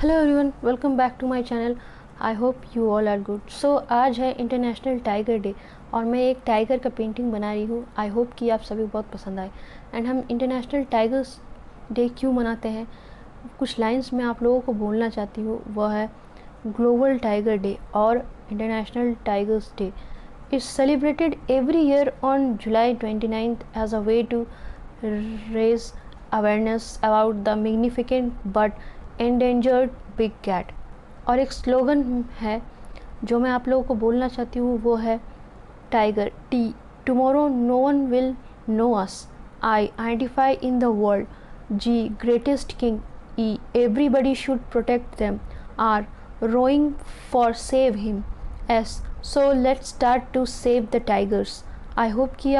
Hello everyone, welcome back to my channel. I hope you all are good. So आज है international tiger day और मैं एक टाइगर का पेंटिंग बना रही हूँ। आई होप कि आप सभी बहुत पसंद आए। एंड हम इंटरनेशनल टाइगर्स डे क्यों मनाते हैं, कुछ लाइंस मैं आप लोगों को बोलना चाहती हूँ। वह है ग्लोबल टाइगर डे और international tigers day is celebrated every year on July 29th as a way to raise awareness about the magnificent but endangered big cat। और एक स्लोगन है जो मैं आप लोगों को बोलना चाहती हूँ, वो है tiger T tomorrow no one will know us, I identify in the world, G greatest king, E everybody should protect them, R rowing for save him, S so let's start to save the tigers. I hope कि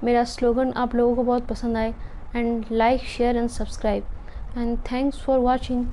मेरा slogan आप लोगों को बहुत पसंद आए। And like share and subscribe and thanks for watching.